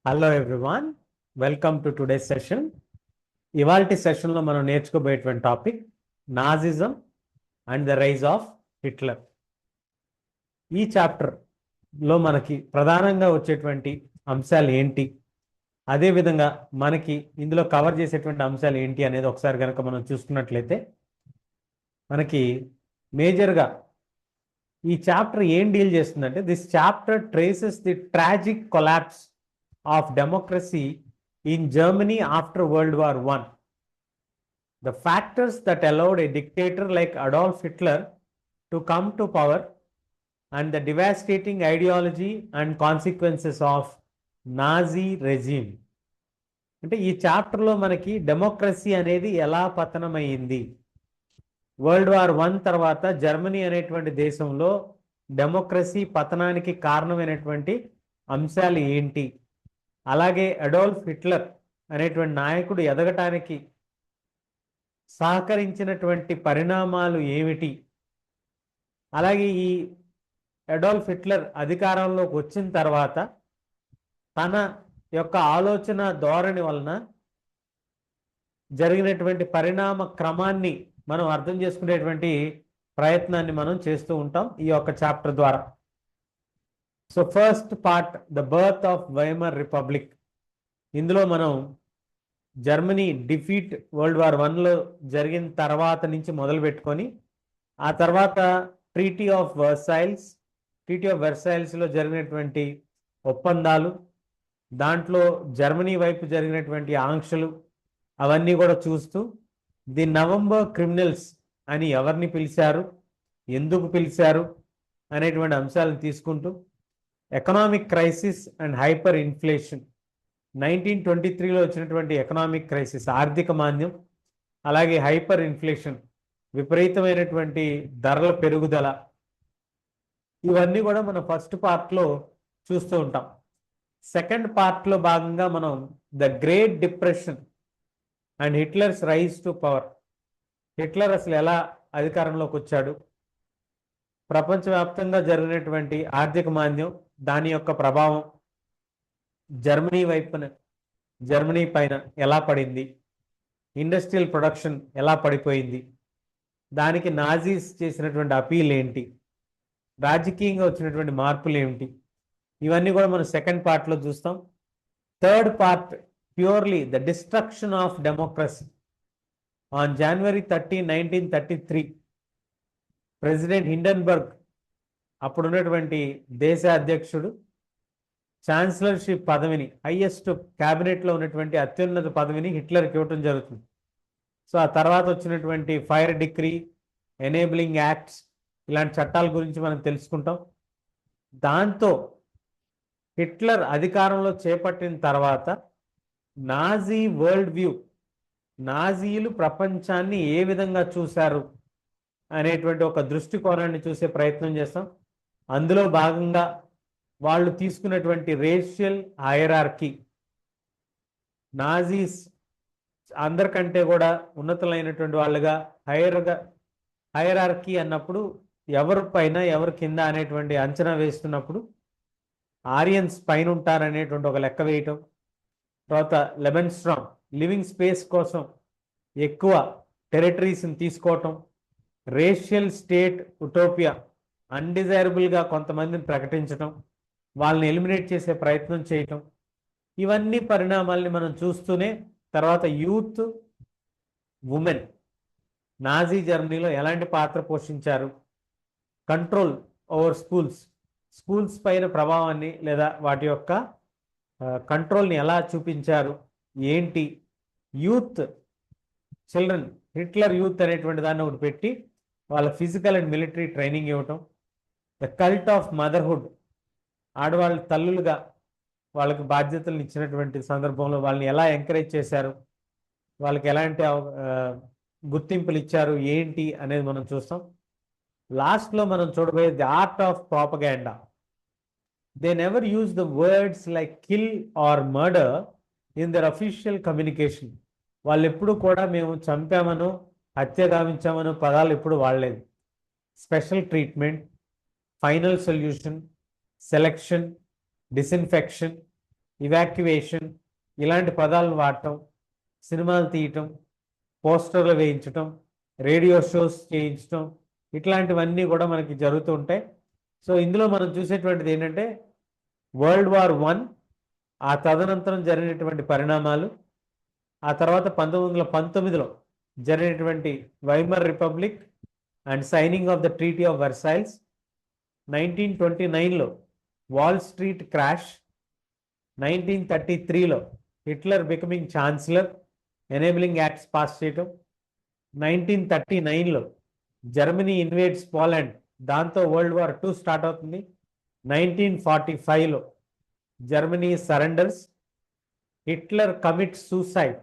Hello everyone, welcome to today's session. ఇవాల్టి సెషన్లో మనం నేర్చుకోబోయేటువంటి topic Nazism and the rise of Hitler. ఈ చాప్టర్లో మనకి ప్రధానంగా వచ్చేటువంటి అంశాలు ఏంటి, అదేవిధంగా మనకి ఇందులో కవర్ చేసేటువంటి అంశాలు ఏంటి అనేది ఒకసారి కనుక మనం చూసుకున్నట్లయితే మనకి మేజర్గా ఈ చాప్టర్ ఏం డీల్ చేస్తుందంటే, this chapter traces the tragic collapse of democracy in Germany after World War I. The factors that allowed a dictator like Adolf Hitler to come to power and the devastating ideology and consequences of Nazi regime. అంటే ఈ చాప్టర్లో మనకి democracy అనేది ఎలా పతనమైంది, world war 1 తర్వాత Germany అనేటువంటి దేశంలో democracy పతనానికి కారణమైనటువంటి అంశాలు ఏంటి, అలాగే అడాల్ఫ్ హిట్లర్ అనేటువంటి నాయకుడు ఎదగటానికి సహకరించినటువంటి పరిణామాలు ఏమిటి, అలాగే ఈ అడాల్ఫ్ హిట్లర్ అధికారంలోకి వచ్చిన తర్వాత తన యొక్క ఆలోచన ధోరణి వలన జరిగినటువంటి పరిణామ క్రమాన్ని మనం అర్థం చేసుకునేటువంటి ప్రయత్నాన్ని మనం చేస్తూ ఉంటాం ఈ యొక్క చాప్టర్ ద్వారా. So first part, the birth of Weimar republic. ఇందులో మనం జర్మనీ డిఫీట్ వరల్డ్ వార్ 1లో జరిగిన తర్వాత నుంచి మొదలు పెట్టుకొని ఆ తర్వాత ట్రీటీ ఆఫ్ వర్సైల్స్లో జరిగినటువంటి ఒప్పందాలు, దాంట్లో జర్మనీ వైపు జరిగినటువంటి ఆంక్షలు, అవన్నీ కూడా చూస్తూ ది నవంబర్ క్రిమినల్స్ అని ఎవరిని పిలిచారు, ఎందుకు పిలిచారు అనేటువంటి అంశాలను తీసుకుంటూ economic crisis and hyperinflation, 1923లో వచ్చినటువంటి ఎకనామిక్ క్రైసిస్ ఆర్థిక మాంద్యం, అలాగే హైపర్ ఇన్ఫ్లేషన్ విపరీతమైనటువంటి ధరల పెరుగుదల, ఇవన్నీ కూడా మనం ఫస్ట్ పార్ట్లో చూస్తూ ఉంటాం. సెకండ్ పార్ట్లో భాగంగా మనం the great depression and Hitler's rise to power. Hitler అసలు ఎలా అధికారంలోకి వచ్చాడు, ప్రపంచవ్యాప్తంగా జరిగినటువంటి ఆర్థిక మాంద్యం, దాని యొక్క ప్రభావం జర్మనీ పైన ఎలా పడింది, ఇండస్ట్రియల్ ప్రొడక్షన్ ఎలా పడిపోయింది, దానికి నాజీస్ చేసినటువంటి అపీల్ ఏంటి, రాజకీయంగా వచ్చినటువంటి మార్పులు ఏమిటి, ఇవన్నీ కూడా మనం సెకండ్ పార్ట్లో చూస్తాం. Third part purely the destruction of democracy. On January 30, 1933 president Hindenburg, అప్పుడున్నటువంటి దేశ అధ్యక్షుడు, ఛాన్సలర్షిప్ పదవిని, హైయెస్ట్ క్యాబినెట్లో ఉన్నటువంటి అత్యున్నత పదవిని హిట్లర్కి ఇవ్వటం జరుగుతుంది. సో ఆ తర్వాత వచ్చినటువంటి ఫైర్ డిక్రీ, ఎనేబులింగ్ యాక్ట్స్, ఇలాంటి చట్టాల గురించి మనం తెలుసుకుంటాం. దాంతో హిట్లర్ అధికారంలో చేపట్టిన తర్వాత నాజీ వరల్డ్ వ్యూ, నాజీలు ప్రపంచాన్ని ఏ విధంగా చూశారు అనేటువంటి ఒక దృష్టికోణాన్ని చూసే ప్రయత్నం చేస్తాం. అందులో భాగంగా వాళ్ళు తీసుకున్నటువంటి రేషియల్ హైరార్కీ, నాజీస్ అందరికంటే కూడా ఉన్నతులైనటువంటి వాళ్ళుగా హైరార్కీ అన్నప్పుడు ఎవరి పైన ఎవరి కింద అనేటువంటి అంచనా వేస్తున్నప్పుడు ఆరియన్స్ పైన ఉంటారనేటువంటి ఒక లెక్క వేయటం, తర్వాత లెబెన్స్ట్రామ్ లివింగ్ స్పేస్ కోసం ఎక్కువ టెరిటరీస్ని తీసుకోవటం, రేషియల్ స్టేట్ ఉటోపియా, అన్డిజైరబుల్గా కొంతమందిని ప్రకటించటం, వాళ్ళని ఎలిమినేట్ చేసే ప్రయత్నం చేయటం, ఇవన్నీ పరిణామాల్ని మనం చూస్తూనే తర్వాత యూత్, ఉమెన్ నాజీ జర్మనీలో ఎలాంటి పాత్ర పోషించారు, కంట్రోల్ ఓవర్ స్కూల్స్ పైన ప్రభావాన్ని లేదా వాటి యొక్క కంట్రోల్ని ఎలా చూపించారు ఏంటి, యూత్ చిల్డ్రన్, హిట్లర్ యూత్ అనేటువంటి దాన్ని ఒకటి పెట్టి వాళ్ళ ఫిజికల్ అండ్ మిలిటరీ ట్రైనింగ్ ఇవ్వటం, ద కల్ట్ ఆఫ్ మదర్హుడ్, ఆడవాళ్ళ తల్లులుగా వాళ్ళకి బాధ్యతలను ఇచ్చినటువంటి సందర్భంలో వాళ్ళని ఎలా ఎంకరేజ్ చేశారు, వాళ్ళకి ఎలాంటి గుర్తింపులు ఇచ్చారు ఏంటి అనేది మనం చూస్తాం. లాస్ట్లో మనం చూడబోయే the art of propaganda. They never use the words like kill or murder in their official communication. వాళ్ళు ఎప్పుడు కూడా మేము చంపామను, హత్య గావించామను పదాలు ఎప్పుడు వాడలేదు. Special treatment, final solution, selection, disinfection, evacuation ఇలాంటి పదాలను వాడటం, సినిమాలు తీయటం, పోస్టర్లు వేయించటం, రేడియో షోస్ చేయించటం, ఇట్లాంటివన్నీ కూడా మనకి జరుగుతూ ఉంటాయి. సో ఇందులో మనం చూసేటువంటిది ఏంటంటే World War I, ఆ తదనంతరం జరిగినటువంటి పరిణామాలు, ఆ తర్వాత 1919లో జరిగినటువంటి Weimar Republic and signing of the Treaty of Versailles, 1929లో వాల్ స్ట్రీట్ క్రాష్, 1933లో Hitler becoming chancellor, enabling acts pass చేయటం, 1939లో జర్మనీ ఇన్వేడ్స్ పోలాండ్, దాంతో World War II స్టార్ట్ అవుతుంది. 1945లో Germany surrenders, Hitler commits suicide,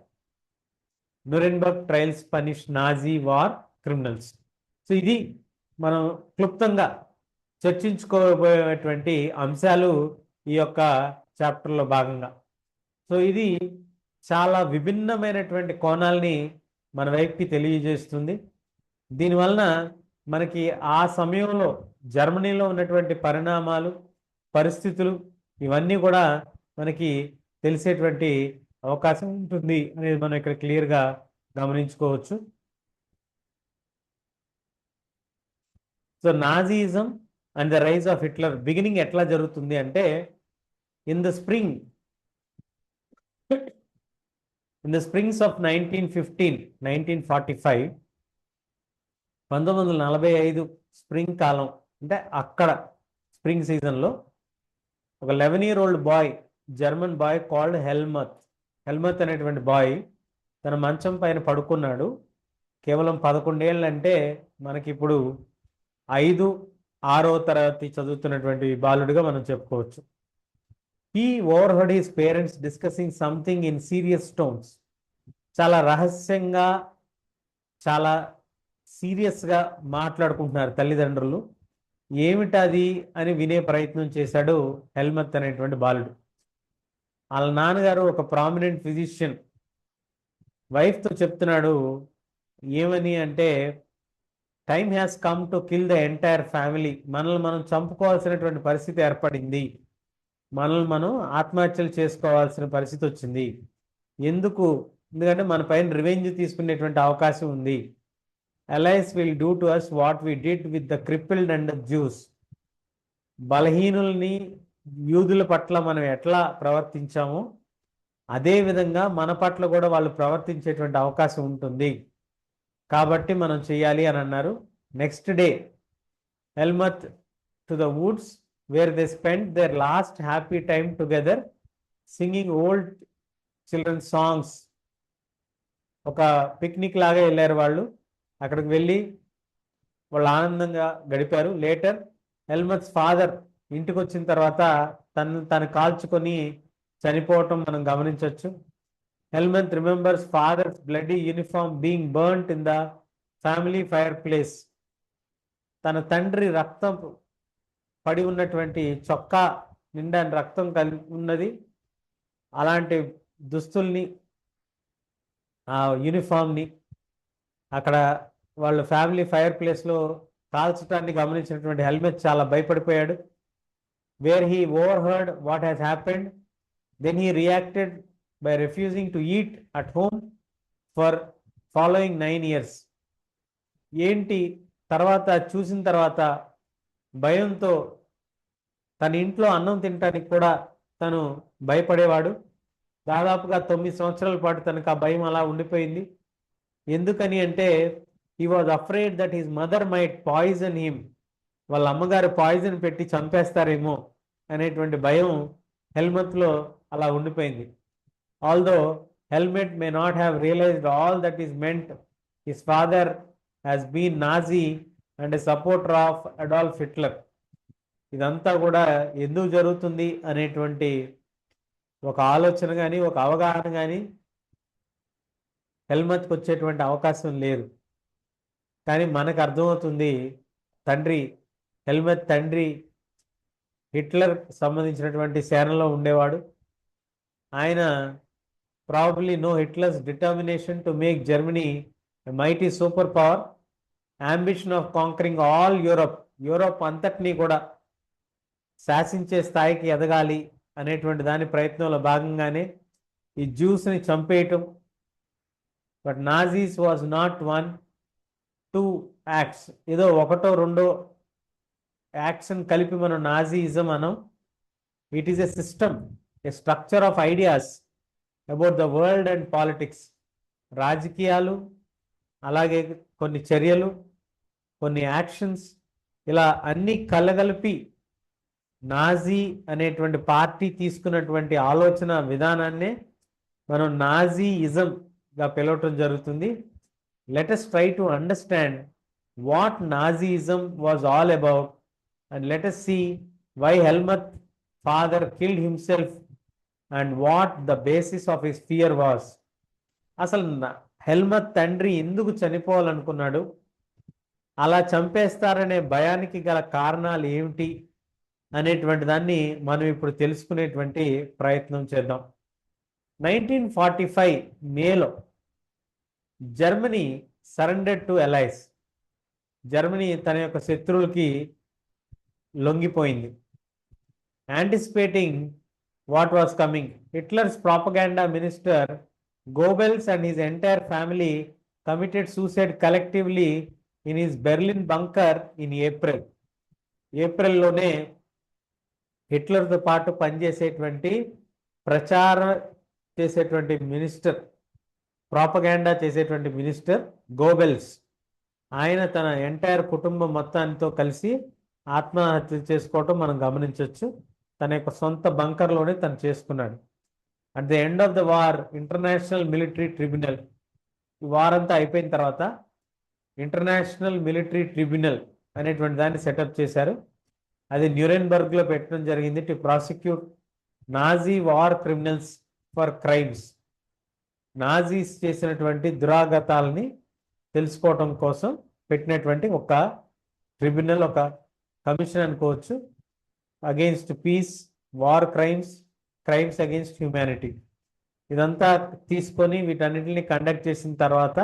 Nuremberg trials punish Nazi war criminals. So ఇది మనం క్లుప్తంగా చర్చించుకోబోయేటువంటి అంశాలు ఈ యొక్క చాప్టర్లో భాగంగా. సో ఇది చాలా విభిన్నమైనటువంటి కోణాలని మన వైపుకి తెలియజేస్తుంది. దీనివలన మనకి ఆ సమయంలో జర్మనీలో ఉన్నటువంటి పరిణామాలు, పరిస్థితులు ఇవన్నీ కూడా మనకి తెలిసేటువంటి అవకాశం ఉంటుంది అనేది మనం ఇక్కడ క్లియర్గా గమనించుకోవచ్చు. So Nazism and the rise of Hitler beginning ఎట్లా జరుగుతుంది అంటే in the springs of 1945, 1945 spring కాలం అంటే అక్కడ స్ప్రింగ్ సీజన్లో ఒక 11-year-old boy, German boy called Helmuth అనేటువంటి బాయ్ తన మంచం పైన పడుకున్నాడు. కేవలం 11 ఏళ్ళు అంటే మనకి ఇప్పుడు 5, 6వ తరగతి చదువుతున్నటువంటి బాలుడిగా మనం చెప్పుకోవచ్చు. He overheard his parents discussing something in serious tones. చాలా రహస్యంగా, చాలా సీరియస్గా మాట్లాడుకుంటున్నారు తల్లిదండ్రులు. ఏమిటది అని వినే ప్రయత్నం చేశాడు హెల్మత్ అనేటువంటి బాలుడు. వాళ్ళ నాన్నగారు ఒక ప్రామినెంట్ ఫిజిషియన్, వైఫ్తో చెప్తున్నాడు. ఏమని అంటే time has come to kill the entire family. మనల్ని మనం చంపుకోవాల్సినటువంటి పరిస్థితి ఏర్పడింది, మనల్ని మనం ఆత్మహత్యలు చేసుకోవాల్సిన పరిస్థితి వచ్చింది. ఎందుకంటే మన పైన రివెంజ్ తీసుకునేటువంటి అవకాశం ఉంది. Allies will do to us what we did with the crippled and the Jews. బలహీనుల్ని, యూదుల పట్ల మనం ఎట్లా ప్రవర్తించామో అదే విధంగా మన పట్ల కూడా వాళ్ళు ప్రవర్తించేటువంటి అవకాశం ఉంటుంది, కాబట్టి మనం చేయాలి అని అన్నారు. Next day Helmuth to the woods where they spend their last happy time together singing old children songs. ఒక పిక్నిక్ లాగా వెళ్ళారు వాళ్ళు, అక్కడికి వెళ్ళి వాళ్ళు ఆనందంగా గడిపారు. లేటర్ హెల్మత్స్ ఫాదర్ ఇంటికి వచ్చిన తర్వాత తను కాల్చుకొని చనిపోవటం మనం గమనించవచ్చు. Helmuth remembers father's bloody uniform being burnt in the family fireplace. తన తండ్రి రక్తం పడి ఉన్నటువంటి చొక్కా నిండా రక్తం ఉన్నది, అలాంటి దుస్తుల్ని, ఆ యూనిఫామ్ని అక్కడ వాళ్ళు ఫ్యామిలీ ఫైర్ ప్లేస్లో కాల్చడాన్ని గమనించినటువంటి హెల్మత్ చాలా భయపడిపోయాడు. Where he overheard what has happened, then he reacted by refusing to eat at home for following 9 years. ఏంటి తర్వాత చూసిన తర్వాత భయంతో తన ఇంట్లో అన్నం తినడానికి కూడా తను భయపడేవాడు. దాదాపుగా 9 సంవత్సరాల పాటు తనకు ఆ భయం అలా ఉండిపోయింది. ఎందుకని అంటే he was afraid that his mother might poison him. వాళ్ళ అమ్మగారు పాయిజన్ పెట్టి చంపేస్తారేమో అనేటువంటి భయం హెల్మత్లో అలా ఉండిపోయింది. Although Helmut may not have realized all that is meant, his father has been Nazi and a supporter of Adolf Hitler. ఇదంతా కూడా ఎందుకు జరుగుతుంది అనేటువంటి ఒక ఆలోచన కానీ ఒక అవగాహన కానీ హెల్మత్కి వచ్చేటువంటి అవకాశం లేదు. కానీ మనకు అర్థమవుతుంది, హెల్మత్ తండ్రి హిట్లర్ సంబంధించినటువంటి సేనలో ఉండేవాడు. ఆయన probably know Hitler's determination to make Germany a mighty superpower, ambition of conquering all Europe అంతటినీ కూడా శాసించే స్థాయికి ఎదగాలి అనేటువంటి దాని ప్రయత్నంలో భాగంగానే ఈ జ్యూస్ని చంపేయటం. But Nazis was not 1-2 acts, ఏదో ఒకటో రెండో యాక్షన్ కలిపి మనం నాజీయిజం అనం. It is a system, a structure of ideas about the world and politics. రాజకీయాలు, అలాగే కొన్ని చర్యలు, కొన్ని యాక్షన్స్, ఇలా అన్ని కలగలిపి నాజీ అనేటువంటి పార్టీ తీసుకున్నటువంటి ఆలోచన విధానాన్నే మనం నాజీయిజంగా పిలవటం జరుగుతుంది. Let us try to understand what Nazism was all about, and let us see why Helmut father killed himself and what the basis of his fear was. అసలు హెల్మత్ తండ్రి ఎందుకు చనిపోవాలనుకున్నాడు, అలా చంపేస్తారనే భయానికి గల కారణాలు ఏమిటి అనేటువంటి దాన్ని మనం ఇప్పుడు తెలుసుకునేటువంటి ప్రయత్నం చేద్దాం. 1945 మేలో Germany surrendered to allies. Germany తన యొక్క శత్రువులకి లొంగిపోయింది. Anticipating what was coming, Hitler's propaganda minister Goebbels and his entire family committed suicide collectively in his Berlin bunker in April. ఏప్రిల్లోనే హిట్లర్తో పాటు పనిచేసేటువంటి ప్రచారం చేసేటువంటి మినిస్టర్, ప్రాపగాండా చేసేటువంటి మినిస్టర్ గోబెల్స్, ఆయన తన ఎంటైర్ కుటుంబం మొత్తానితో కలిసి ఆత్మహత్య చేసుకోవటం మనం గమనించవచ్చు. తన యొక్క సొంత బంకర్లోనే తను చేసుకున్నాడు. At the end of the war international military tribunal, ఈ వారంతా అయిపోయిన తర్వాత ఇంటర్నేషనల్ మిలిటరీ ట్రిబ్యునల్ అనేటువంటి దాన్ని సెటప్ చేశారు. అది న్యూరెన్బర్గ్లో పెట్టడం జరిగింది to prosecute Nazi war criminals for crimes. Nazis చేసినటువంటి దురాగతాలని తెలుసుకోవటం కోసం పెట్టినటువంటి ఒక ట్రిబ్యునల్, ఒక కమిషన్ అనుకోవచ్చు. Against peace, war crimes, crimes against humanity, ఇదంతా తీసుకొని వీటన్నిటిని కండక్ట్ చేసిన తర్వాత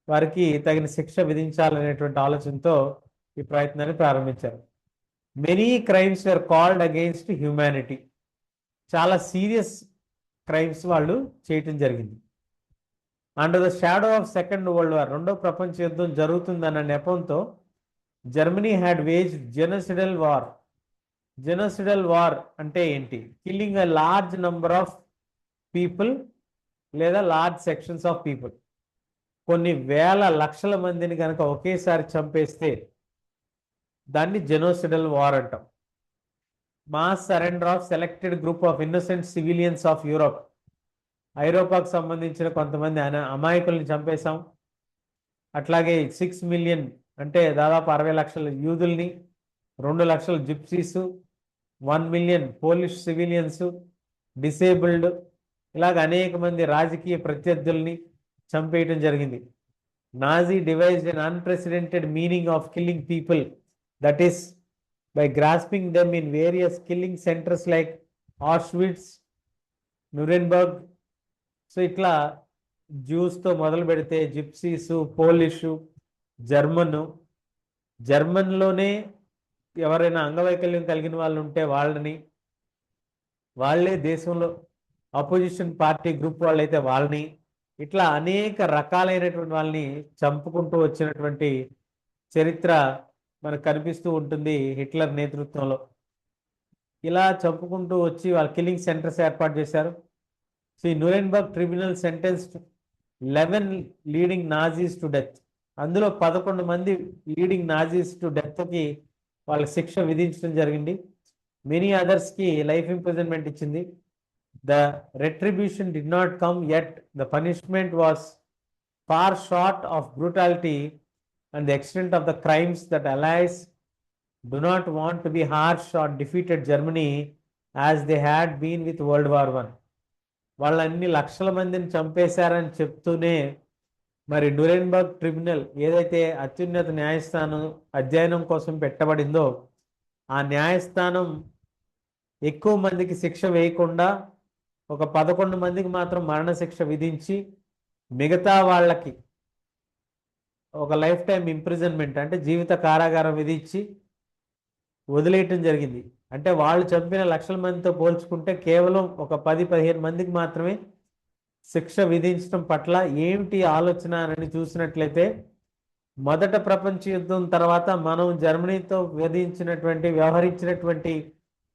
వారికి తగిన శిక్ష విధించాలనేటువంటి ఆలోచనతో ఈ ప్రయత్నాన్ని ప్రారంభించారు. Many crimes were called against humanity, చాలా సీరియస్ క్రైమ్స్ వాళ్ళు చేయటం జరిగింది. Under the shadow of Second World War, రెండో ప్రపంచ యుద్ధం జరుగుతుందన్న నెపంతో Germany had waged genocidal war. Genocidal war అంటే ఏంటి? Killing a large number of people లేదా లార్జ్ సెక్షన్స్ ఆఫ్ పీపుల్. కొన్ని వేల లక్షల మందిని కనుక ఒకేసారి చంపేస్తే దాన్ని జెనోసిడల్ వార్ అంటాం. Mass surrender of selected group of innocent civilians of Europe, ఐరోపాకు సంబంధించిన కొంతమంది అమాయకుల్ని చంపేశాం. అట్లాగే 6 మిలియన్ అంటే దాదాపు 60 లక్షల యూదుల్ని, 2 లక్షల జిప్సీసు, 1 మిలియన్ పోలిష్ సివిలియన్స్, డిసేబుల్డ్, ఇలాగ అనేక మంది రాజకీయ ప్రత్యర్థుల్ని చంపేయటం జరిగింది. Nazi devised an unprecedented meaning of killing people, that is by grasping them in various killing centers like Auschwitz, Nuremberg. So ఇట్లా జ్యూస్తో మొదలు పెడితే జిప్సీసు, పోలిషు, జర్మన్లోనే ఎవరైనా అంగవైకల్యం కలిగిన వాళ్ళు ఉంటే వాళ్ళే దేశంలో అపోజిషన్ పార్టీ గ్రూప్ వాళ్ళైతే వాళ్ళని, ఇట్లా అనేక రకాలైనటువంటి వాళ్ళని చంపుకుంటూ వచ్చినటువంటి చరిత్ర మనకు కనిపిస్తూ ఉంటుంది హిట్లర్ నేతృత్వంలో. ఇలా చంపుకుంటూ వచ్చి వాళ్ళు కిల్లింగ్ సెంటర్స్ ఏర్పాటు చేశారు. సో ఈ Nuremberg tribunal sentenced 11 leading Nazis to death. అందులో 11 మంది లీడింగ్ నాజీస్ టు డెత్కి వాళ్ళకి శిక్ష విధించడం జరిగింది. మెనీ అదర్స్కి లైఫ్ ఇంప్రిజన్మెంట్ ఇచ్చింది. The retribution did not come yet. The punishment was far short of brutality and the extent of the crimes that allies do not want to be harsh or defeated Germany as they had been with World War I. వాళ్ళన్ని లక్షల మందిని చంపేశారని చెప్తూనే మరి న్యూరెన్బర్గ్ tribunal ఏదైతే అత్యున్నత న్యాయస్థానం అధ్యయనం కోసం పెట్టబడిందో ఆ న్యాయస్థానం ఎక్కువ మందికి శిక్ష వేయకుండా ఒక 11 మందికి మాత్రం మరణశిక్ష విధించి మిగతా వాళ్ళకి ఒక లైఫ్ టైం ఇంప్రిజన్మెంట్ అంటే జీవిత కారాగారం విధించి వదిలేయటం జరిగింది. అంటే వాళ్ళు చంపిన లక్షల మందితో పోల్చుకుంటే కేవలం ఒక 10-15 మందికి మాత్రమే శిక్ష విధించడం పట్ల ఏమిటి ఆలోచన అని చూసినట్లయితే మొదట ప్రపంచ యుద్ధం తర్వాత మనం జర్మనీతో వ్యవహరించినటువంటి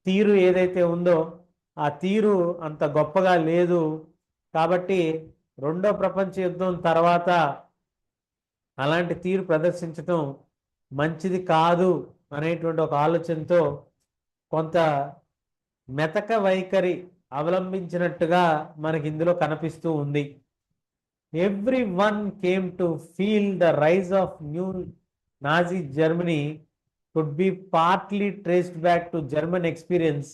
తీరు ఏదైతే ఉందో ఆ తీరు అంత గొప్పగా లేదు. కాబట్టి రెండో ప్రపంచ యుద్ధం తర్వాత అలాంటి తీరు ప్రదర్శించటం మంచిది కాదు అనేటువంటి ఒక ఆలోచనతో కొంత మెతక వైఖరి అవలంబించినట్టుగా మనకి ఇందులో కనిపిస్తూ ఉంది. Everyone came to feel the rise of new Nazi Germany could be partly traced back to German experience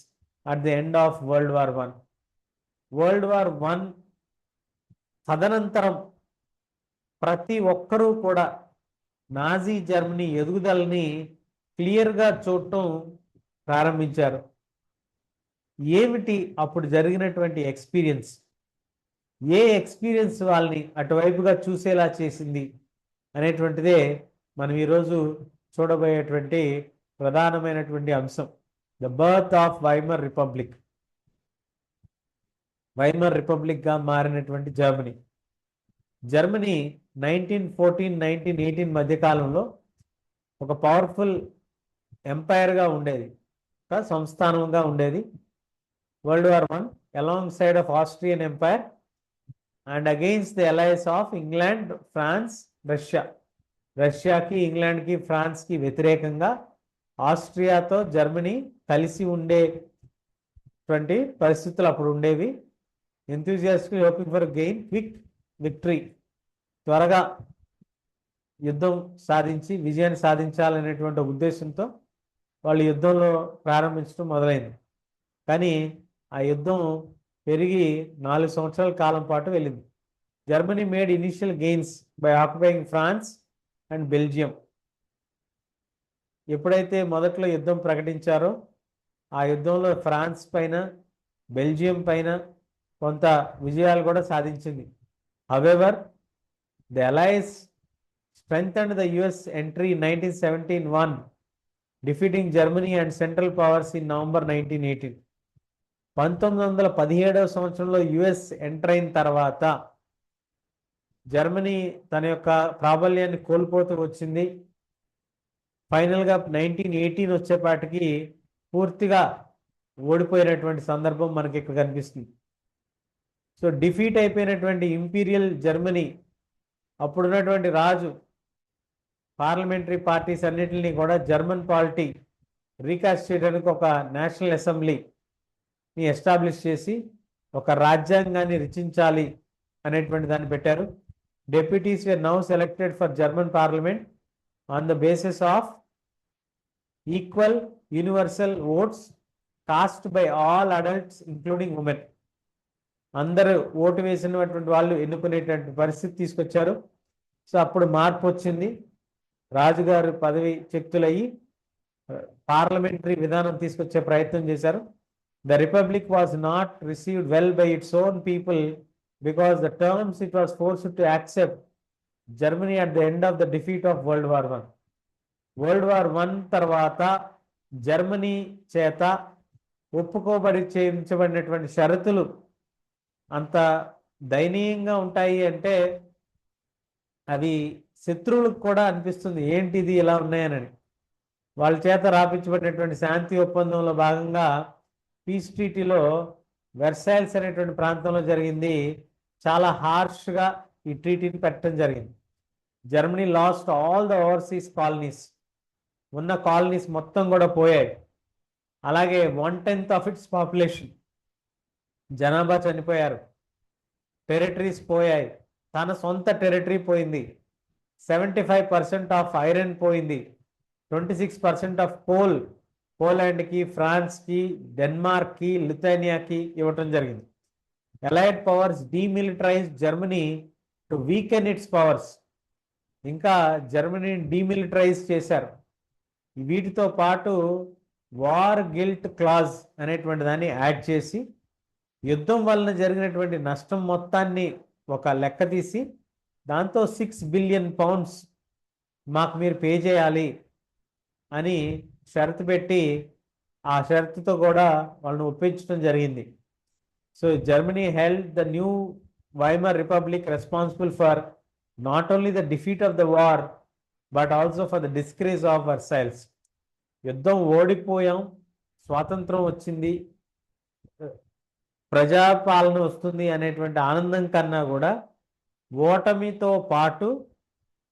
at the end of World War I. World War I తదనంతరం ప్రతి ఒక్కరూ కూడా నాజీ జర్మనీ ఎదుగుదలని క్లియర్గా చూడటం ప్రారంభించారు. ఏమిటి అప్పుడు జరిగినటువంటి ఎక్స్పీరియన్స్, ఏ ఎక్స్పీరియన్స్ వాళ్ళని అటువైపుగా చూసేలా చేసింది అనేటువంటిదే మనం ఈరోజు చూడబోయేటువంటి ప్రధానమైనటువంటి అంశం. The birth of Weimar Republic. Weimar రిపబ్లిక్గా మారినటువంటి జర్మనీ. జర్మనీ 1914-1918 మధ్యకాలంలో ఒక పవర్ఫుల్ ఎంపైర్గా ఉండేది, ఒక సంస్థానంగా ఉండేది. World War I alongside of Austrian empire and against the alliance of England, France, Russia. రష్యాకి, ఇంగ్లాండ్కి, ఫ్రాన్స్కి వ్యతిరేకంగా ఆస్ట్రియాతో జర్మనీ కలిసి ఉండేటువంటి పరిస్థితులు అప్పుడు ఉండేవి. Enthusiastically hoping for gain quick victory, త్వరగా యుద్ధం సాధించి విజయాన్ని సాధించాలనేటువంటి ఉద్దేశంతో వాళ్ళు యుద్ధంలో ప్రారంభించడం మొదలైంది. కానీ ఆ యుద్ధం పెరిగి 4 సంవత్సరాల కాలం పాటు వెళ్ళింది. Germany made initial gains by occupying France and Belgium. ఎప్పుడైతే మొదట్లో యుద్ధం ప్రకటించారో ఆ యుద్ధంలో ఫ్రాన్స్ పైన, బెల్జియం పైన కొంత విజయాలు కూడా సాధించింది. However the allies strengthened the US entry in 1917-1, defeating Germany and Central Powers in November 1918. 1917వ సంవత్సరంలో యుఎస్ ఎంటర్ అయిన తర్వాత జర్మనీ తన యొక్క ప్రాబల్యాన్ని కోల్పోతూ వచ్చింది. ఫైనల్గా 1918 వచ్చేపాటికి పూర్తిగా ఓడిపోయినటువంటి సందర్భం మనకి ఇక్కడ కనిపిస్తుంది. సో డిఫీట్ అయిపోయినటువంటి ఇంపీరియల్ జర్మనీ అప్పుడున్నటువంటి రాజు పార్లమెంటరీ పార్టీస్ అన్నిటిని కూడా జర్మన్ పాలిటీ రీకాస్ట్ చేయడానికి ఒక నేషనల్ అసెంబ్లీని ఎస్టాబ్లిష్ చేసి ఒక రాజ్యాంగాన్ని రచించాలి అనేటువంటి దాన్ని పెట్టారు. Deputies were now selected for German parliament on the basis of equal universal votes cast by all adults including women. అందరూ ఓటు వేసినటువంటి వాళ్ళు ఎన్నుకునేటువంటి పరిస్థితి తీసుకొచ్చారు. సో అప్పుడు మార్పు వచ్చింది. రాజుగారు పదవి చెక్తులయ్యి పార్లమెంటరీ విధానం తీసుకొచ్చే ప్రయత్నం చేశారు. The republic was not received well by its own people because the terms it was forced to accept Germany at the end of the defeat of world War I. World War I తర్వాత Germany చేత చేయించబడినటువంటి షరతులు అంత దయనీయంగా ఉంటాయి అంటే అవి శత్రువులకు కూడా అనిపిస్తుంది, ఏంటిది ఇలా ఉన్నాయనని. వాళ్ళ చేత రాపించబడినటువంటి శాంతి ఒప్పందంలో భాగంగా పీస్ ట్రీటీలో వెర్సైల్స్ అనేటువంటి ప్రాంతంలో జరిగింది. చాలా హార్ష్గా ఈ ట్రీటీని పెట్టడం జరిగింది. Germany last all the overseas colonies, ఉన్న కాలనీస్ మొత్తం కూడా పోయాయి. అలాగే 1/10 ఆఫ్ ఇట్స్ పాపులేషన్, జనాభా చనిపోయారు, టెరిటరీస్ పోయాయి, తన సొంత టెరిటరీ పోయింది, 75% ఆఫ్ ఐరన్ పోయింది, 26% ఆఫ్ పోలాండ్కి, ఫ్రాన్స్కి, డెన్మార్క్కి, లిథువేనియాకి ఇవ్వటం జరిగింది. Allied powers demilitarize Germany to weaken its powers. ఇంకా జర్మనీని డీమిలిటరైజ్ చేశారు. వీటితో పాటు వార్ గిల్ట్ క్లాజ్ అనేటువంటి దాన్ని యాడ్ చేసి యుద్ధం వలన జరిగినటువంటి నష్టం మొత్తాన్ని ఒక లెక్క తీసి దాంతో 6 బిలియన్ పౌండ్స్ మాకు మీరు పే చేయాలి అని షరతు పెట్టి ఆ షరతుతో కూడా వాళ్ళని ఒప్పించడం జరిగింది. So Germany held the new Weimar Republic responsible for not only the defeat of the war but also for the disgrace of Versailles. యుద్ధం ఓడిపోయాం, స్వాతంత్రం వచ్చింది, ప్రజాపాలన వస్తుంది అనేటువంటి ఆనందం కన్నా కూడా ఓటమితో పాటు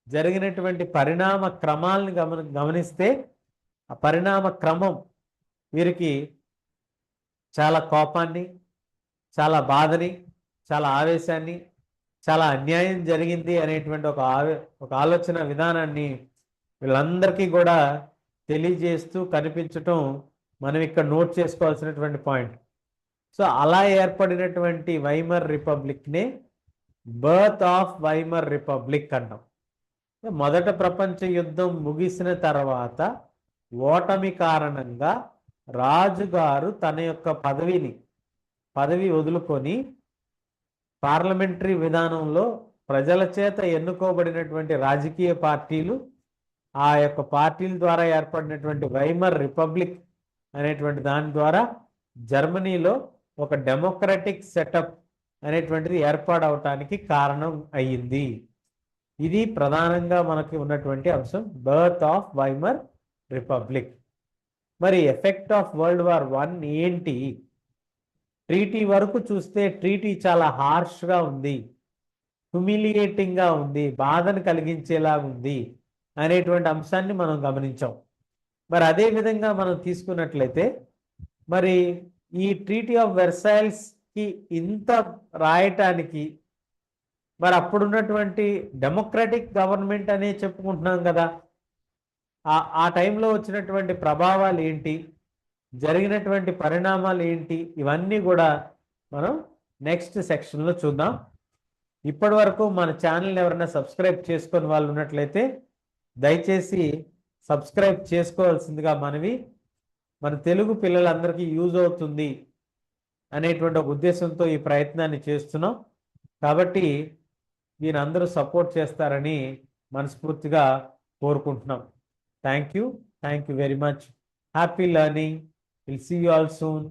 జరిగినటువంటి పరిణామ క్రమాలను గమనిస్తే ఆ పరిణామ క్రమం వీరికి చాలా కోపాన్ని, చాలా బాధని, చాలా ఆవేశాన్ని, చాలా అన్యాయం జరిగింది అనేటువంటి ఒక ఆలోచన విధానాన్ని వీళ్ళందరికీ కూడా తెలియజేస్తూ కనిపించటం మనం ఇక్కడ నోట్ చేసుకోవాల్సినటువంటి పాయింట్. సో అలా ఏర్పడినటువంటి వైమర్ రిపబ్లిక్నే బర్త్ ఆఫ్ వైమర్ రిపబ్లిక్ అంటాం. మొదట ప్రపంచ యుద్ధం ముగిసిన తర్వాత ఓటమి కారణంగా రాజుగారు తన యొక్క పదవి వదులుకొని పార్లమెంటరీ విధానంలో ప్రజల చేత ఎన్నుకోబడినటువంటి రాజకీయ పార్టీలు, ఆ యొక్క పార్టీల ద్వారా ఏర్పడినటువంటి వైమర్ రిపబ్లిక్ అనేటువంటి దాని ద్వారా జర్మనీలో ఒక డెమోక్రటిక్ సెటప్ అనేటువంటిది ఏర్పాడవటానికి కారణం అయ్యింది. ఇది ప్రధానంగా మనకి ఉన్నటువంటి అంశం, బర్త్ ఆఫ్ వైమర్ రిపబ్లిక్. మరి ఎఫెక్ట్ ఆఫ్ వరల్డ్ వార్ 1 ఏంటి? ట్రీటీ వరకు చూస్తే ట్రీటీ చాలా హార్ష్గా ఉంది, హ్యూమిలియేటింగ్గా ఉంది, బాధను కలిగించేలా ఉంది అనేటువంటి అంశాన్ని మనం గమనించాం. మరి అదే విధంగా మనం తీసుకున్నట్లయితే మరి ఈ ట్రీటీ ఆఫ్ వెర్సైల్స్కి ఇంత రాయటానికి మరి అప్పుడున్నటువంటి డెమోక్రటిక్ గవర్నమెంట్ అనే చెప్పుకుంటున్నాం కదా, ఆ టైంలో వచ్చినటువంటి ప్రభావాలు ఏంటి, జరిగినటువంటి పరిణామాలు ఏంటి, ఇవన్నీ కూడా మనం నెక్స్ట్ సెక్షన్లో చూద్దాం. ఇప్పటి వరకు మన ఛానల్ని ఎవరైనా సబ్స్క్రైబ్ చేసుకొని వాళ్ళు ఉన్నట్లయితే దయచేసి సబ్స్క్రైబ్ చేసుకోవాల్సిందిగా మనవి. మన తెలుగు పిల్లలందరికీ యూజ్ అవుతుంది అనేటువంటి ఒక ఉద్దేశంతో ఈ ప్రయత్నాన్ని చేస్తున్నాం. కాబట్టి దీని అందరూ సపోర్ట్ చేస్తారని మనస్ఫూర్తిగా కోరుకుంటున్నాం. Thank you very much. Happy learning. Will see you all soon.